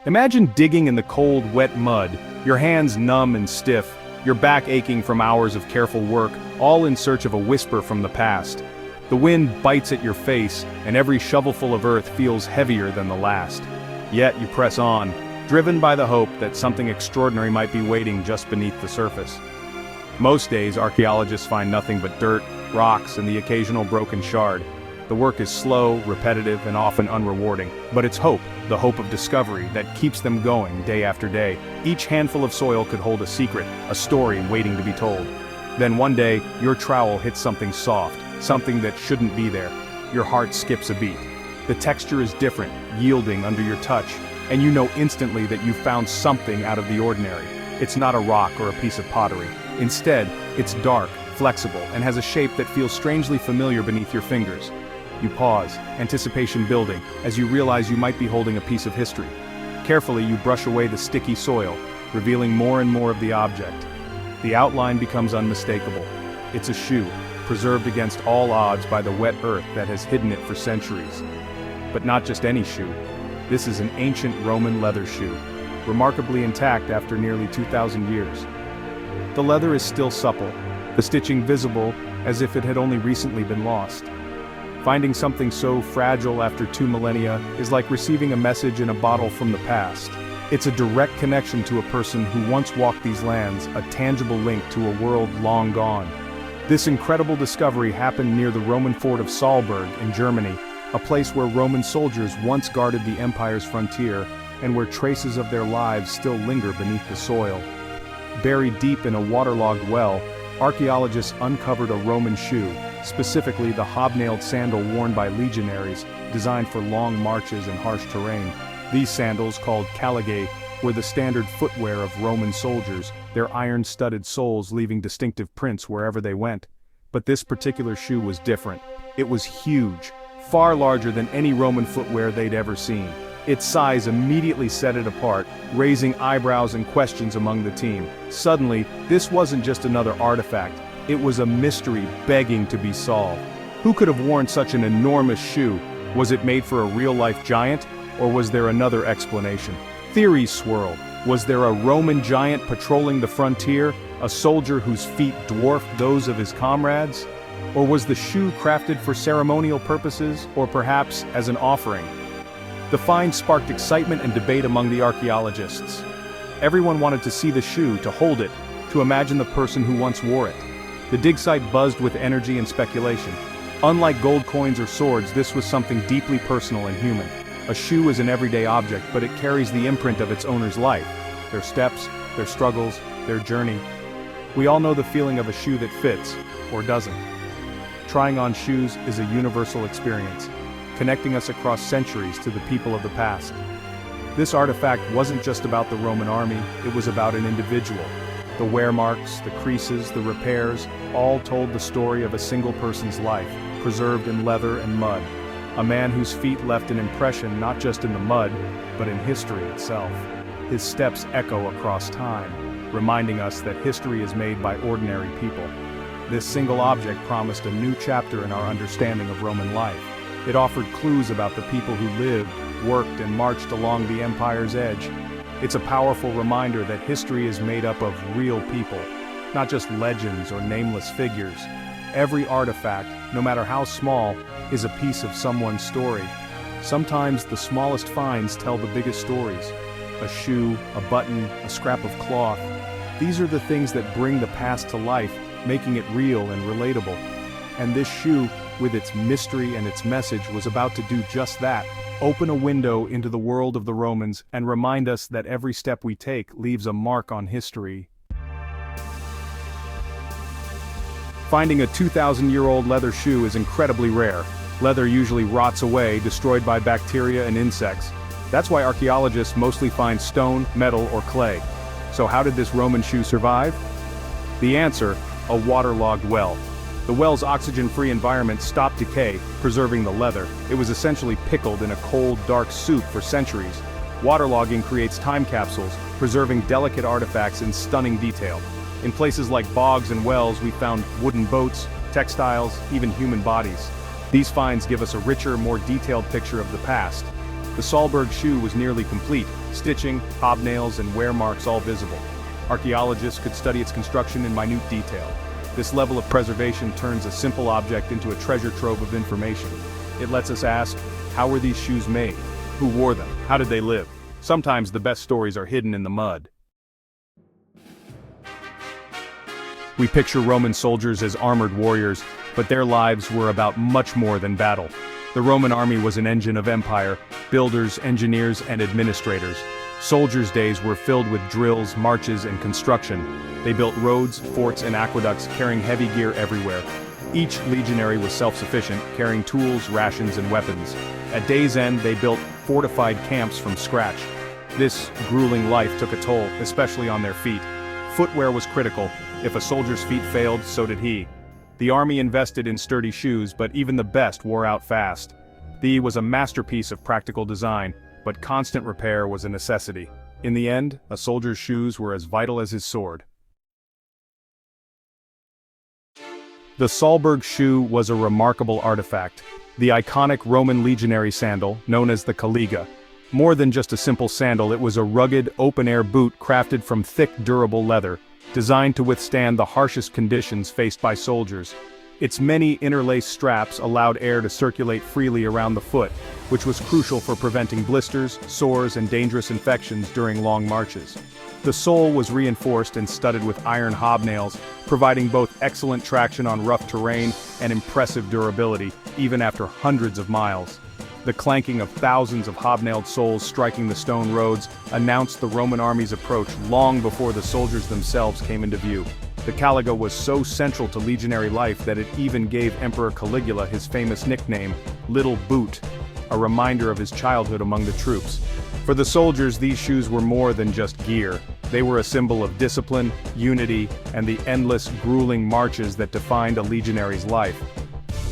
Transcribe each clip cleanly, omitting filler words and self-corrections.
Imagine digging in the cold, wet mud, your hands numb and stiff, your back aching from hours of careful work, all in search of a whisper from the past. The wind bites at your face, and every shovelful of earth feels heavier than the last. Yet you press on, driven by the hope that something extraordinary might be waiting just beneath the surface. Most days, archaeologists find nothing but dirt, rocks, and the occasional broken shard. The work is slow, repetitive, and often unrewarding. But it's hope, the hope of discovery, that keeps them going day after day. Each handful of soil could hold a secret, a story waiting to be told. Then one day, your trowel hits something soft, something that shouldn't be there. Your heart skips a beat. The texture is different, yielding under your touch, and you know instantly that you've found something out of the ordinary. It's not a rock or a piece of pottery. Instead, it's dark, flexible, and has a shape that feels strangely familiar beneath your fingers. You pause, anticipation building, as you realize you might be holding a piece of history. Carefully, you brush away the sticky soil, revealing more and more of the object. The outline becomes unmistakable. It's a shoe, preserved against all odds by the wet earth that has hidden it for centuries. But not just any shoe. This is an ancient Roman leather shoe, remarkably intact after nearly 2,000 years. The leather is still supple, the stitching visible as if it had only recently been lost. Finding something so fragile after 2 millennia is like receiving a message in a bottle from the past. It's a direct connection to a person who once walked these lands, a tangible link to a world long gone. This incredible discovery happened near the Roman fort of Saalburg in Germany, a place where Roman soldiers once guarded the empire's frontier, and where traces of their lives still linger beneath the soil. Buried deep in a waterlogged well, archaeologists uncovered a Roman shoe, specifically the hobnailed sandal worn by legionaries, designed for long marches and harsh terrain. These sandals, called caligae, were the standard footwear of Roman soldiers, their iron-studded soles leaving distinctive prints wherever they went. But this particular shoe was different. It was huge, far larger than any Roman footwear they'd ever seen. Its size immediately set it apart, raising eyebrows and questions among the team. Suddenly, this wasn't just another artifact, it was a mystery begging to be solved. Who could have worn such an enormous shoe? Was it made for a real-life giant, or was there another explanation? Theories swirled. Was there a Roman giant patrolling the frontier, a soldier whose feet dwarfed those of his comrades? Or was the shoe crafted for ceremonial purposes, or perhaps as an offering? The find sparked excitement and debate among the archaeologists. Everyone wanted to see the shoe, to hold it, to imagine the person who once wore it. The dig site buzzed with energy and speculation. Unlike gold coins or swords, this was something deeply personal and human. A shoe is an everyday object, but it carries the imprint of its owner's life, their steps, their struggles, their journey. We all know the feeling of a shoe that fits, or doesn't. Trying on shoes is a universal experience, connecting us across centuries to the people of the past. This artifact wasn't just about the Roman army, it was about an individual. The wear marks, the creases, the repairs, all told the story of a single person's life, preserved in leather and mud. A man whose feet left an impression not just in the mud, but in history itself. His steps echo across time, reminding us that history is made by ordinary people. This single object promised a new chapter in our understanding of Roman life. It offered clues about the people who lived, worked, and marched along the empire's edge. It's a powerful reminder that history is made up of real people, not just legends or nameless figures. Every artifact, no matter how small, is a piece of someone's story. Sometimes the smallest finds tell the biggest stories. A shoe, a button, a scrap of cloth. These are the things that bring the past to life, making it real and relatable. And this shoe, with its mystery and its message, was about to do just that. Open a window into the world of the Romans and remind us that every step we take leaves a mark on history. Finding a 2,000-year-old leather shoe is incredibly rare. Leather usually rots away, destroyed by bacteria and insects. That's why archaeologists mostly find stone, metal, or clay. So how did this Roman shoe survive? The answer: a waterlogged well. The well's oxygen-free environment stopped decay, preserving the leather. It was essentially pickled in a cold, dark soup for centuries. Waterlogging creates time capsules, preserving delicate artifacts in stunning detail. In places like bogs and wells, we found wooden boats, textiles, even human bodies. These finds give us a richer, more detailed picture of the past. The Saalburg shoe was nearly complete, stitching, hobnails, and wear marks all visible. Archaeologists could study its construction in minute detail. This level of preservation turns a simple object into a treasure trove of information. It lets us ask, how were these shoes made? Who wore them? How did they live? Sometimes the best stories are hidden in the mud. We picture Roman soldiers as armored warriors, but their lives were about much more than battle. The Roman army was an engine of empire, builders, engineers, and administrators. Soldiers' days were filled with drills, marches, and construction. They built roads, forts, and aqueducts, carrying heavy gear everywhere. Each legionary was self-sufficient, carrying tools, rations, and weapons. At day's end, they built fortified camps from scratch. This grueling life took a toll, especially on their feet. Footwear was critical. If a soldier's feet failed, so did he. The army invested in sturdy shoes, but even the best wore out fast. The was a masterpiece of practical design, but constant repair was a necessity. In the end, a soldier's shoes were as vital as his sword. The Saalburg shoe was a remarkable artifact. The iconic Roman legionary sandal, known as the caliga. More than just a simple sandal, it was a rugged, open-air boot crafted from thick, durable leather, designed to withstand the harshest conditions faced by soldiers. Its many interlaced straps allowed air to circulate freely around the foot, which was crucial for preventing blisters, sores, and dangerous infections during long marches. The sole was reinforced and studded with iron hobnails, providing both excellent traction on rough terrain and impressive durability, even after hundreds of miles. The clanking of thousands of hobnailed soles striking the stone roads announced the Roman army's approach long before the soldiers themselves came into view. The caliga was so central to legionary life that it even gave Emperor Caligula his famous nickname, Little Boot, a reminder of his childhood among the troops. For the soldiers, these shoes were more than just gear. They were a symbol of discipline, unity, and the endless, grueling marches that defined a legionary's life.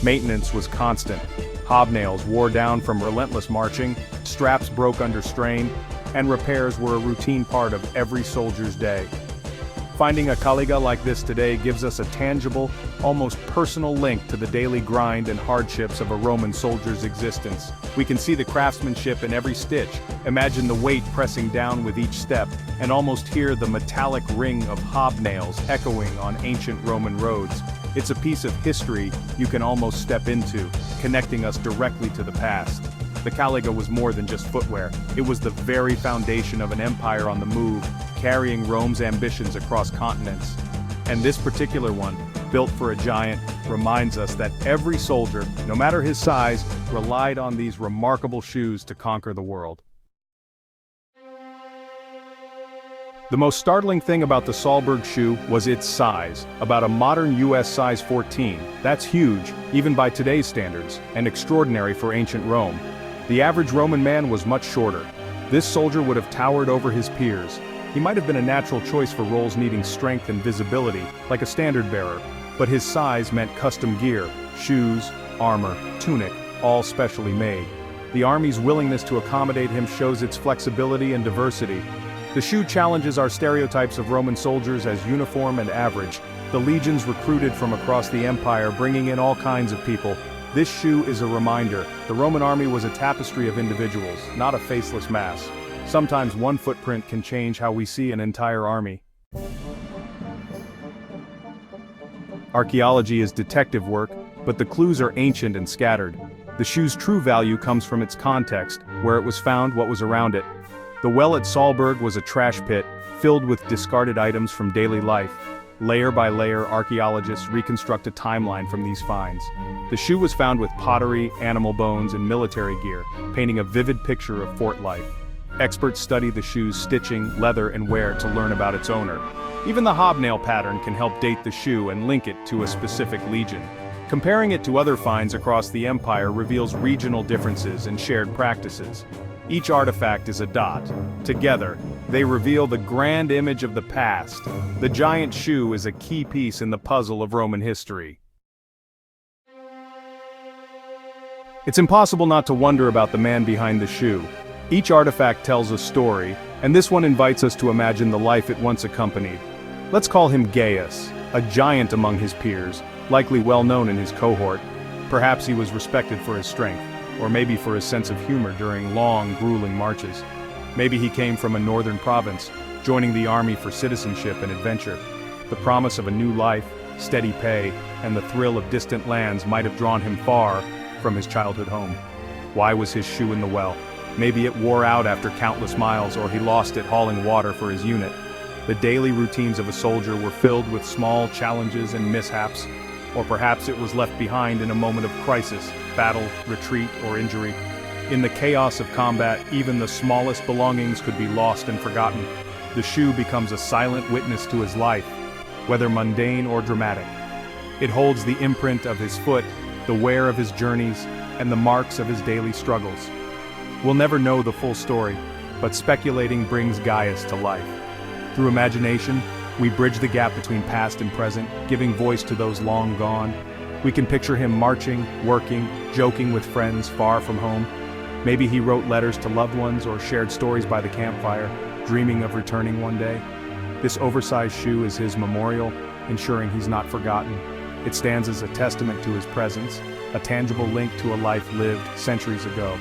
Maintenance was constant. Hobnails wore down from relentless marching, straps broke under strain, and repairs were a routine part of every soldier's day. Finding a caliga like this today gives us a tangible, almost personal link to the daily grind and hardships of a Roman soldier's existence. We can see the craftsmanship in every stitch, imagine the weight pressing down with each step, and almost hear the metallic ring of hobnails echoing on ancient Roman roads. It's a piece of history you can almost step into, connecting us directly to the past. The caliga was more than just footwear. It was the very foundation of an empire on the move, carrying Rome's ambitions across continents. And this particular one, built for a giant, reminds us that every soldier, no matter his size, relied on these remarkable shoes to conquer the world. The most startling thing about the Saalburg shoe was its size, about a modern US size 14. That's huge, even by today's standards, and extraordinary for ancient Rome. The average Roman man was much shorter. This soldier would have towered over his peers. He might have been a natural choice for roles needing strength and visibility, like a standard bearer, but his size meant custom gear, shoes, armor, tunic, all specially made. The army's willingness to accommodate him shows its flexibility and diversity. The shoe challenges our stereotypes of Roman soldiers as uniform and average. The legions recruited from across the empire, bringing in all kinds of people. This shoe is a reminder. The Roman army was a tapestry of individuals, not a faceless mass. Sometimes one footprint can change how we see an entire army. Archaeology is detective work, but the clues are ancient and scattered. The shoe's true value comes from its context, where it was found, what was around it. The well at Saalburg was a trash pit, filled with discarded items from daily life. Layer by layer, archaeologists reconstruct a timeline from these finds. The shoe was found with pottery, animal bones, and military gear, painting a vivid picture of fort life. Experts study the shoe's stitching, leather, and wear to learn about its owner. Even the hobnail pattern can help date the shoe and link it to a specific legion. Comparing it to other finds across the empire reveals regional differences and shared practices. Each artifact is a dot. Together, they reveal the grand image of the past. The giant shoe is a key piece in the puzzle of Roman history. It's impossible not to wonder about the man behind the shoe. Each artifact tells a story, and this one invites us to imagine the life it once accompanied. Let's call him Gaius, a giant among his peers, likely well known in his cohort. Perhaps he was respected for his strength. or maybe for his sense of humor during long, grueling marches. Maybe he came from a northern province, joining the army for citizenship and adventure. The promise of a new life, steady pay, and the thrill of distant lands might have drawn him far from his childhood home. Why was his shoe in the well? Maybe it wore out after countless miles, or he lost it hauling water for his unit. The daily routines of a soldier were filled with small challenges and mishaps, or perhaps it was left behind in a moment of crisis, battle, retreat, or injury. In the chaos of combat, even the smallest belongings could be lost and forgotten. The shoe becomes a silent witness to his life, whether mundane or dramatic. It holds the imprint of his foot, the wear of his journeys, and the marks of his daily struggles. We'll never know the full story, but speculating brings Gaius to life. Through imagination, we bridge the gap between past and present, giving voice to those long gone. We can picture him marching, working, joking with friends far from home. Maybe he wrote letters to loved ones or shared stories by the campfire, dreaming of returning one day. This oversized shoe is his memorial, ensuring he's not forgotten. It stands as a testament to his presence, a tangible link to a life lived centuries ago.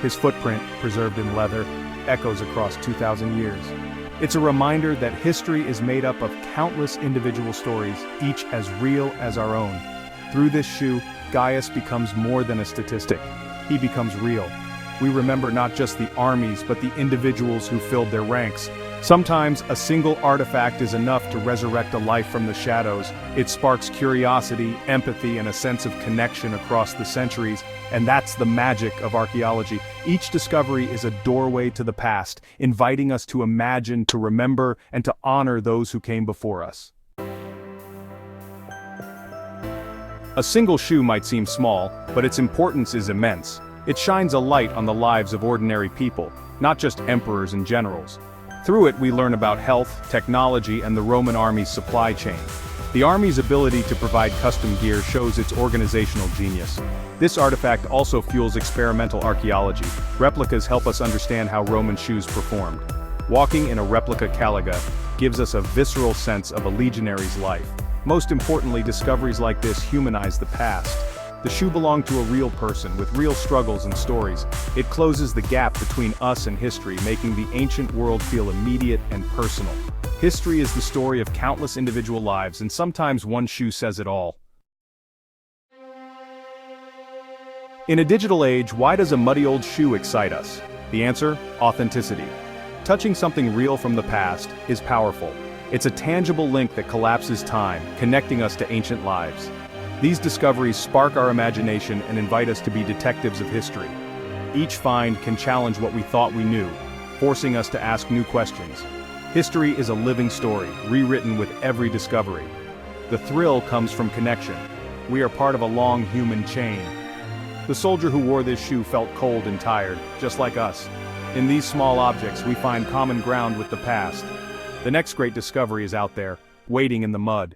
His footprint, preserved in leather, echoes across 2,000 years. It's a reminder that history is made up of countless individual stories, each as real as our own. Through this shoe, Gaius becomes more than a statistic. He becomes real. We remember not just the armies but the individuals who filled their ranks. Sometimes a single artifact is enough to resurrect a life from the shadows. It sparks curiosity, empathy, and a sense of connection across the centuries, and that's the magic of archaeology. Each discovery is a doorway to the past, inviting us to imagine, to remember, and to honor those who came before us. A single shoe might seem small, but its importance is immense. It shines a light on the lives of ordinary people, not just emperors and generals. Through it we learn about health, technology, and the Roman army's supply chain. The army's ability to provide custom gear shows its organizational genius. This artifact also fuels experimental archaeology. Replicas help us understand how Roman shoes performed. Walking in a replica caliga gives us a visceral sense of a legionary's life. Most importantly, discoveries like this humanize the past. The shoe belonged to a real person with real struggles and stories. It closes the gap between us and history, making the ancient world feel immediate and personal. History is the story of countless individual lives, and sometimes one shoe says it all. In a digital age, why does a muddy old shoe excite us? The answer: authenticity. Touching something real from the past is powerful. It's a tangible link that collapses time, connecting us to ancient lives. These discoveries spark our imagination and invite us to be detectives of history. Each find can challenge what we thought we knew, forcing us to ask new questions. History is a living story, rewritten with every discovery. The thrill comes from connection. We are part of a long human chain. The soldier who wore this shoe felt cold and tired, just like us. In these small objects, we find common ground with the past. The next great discovery is out there, waiting in the mud.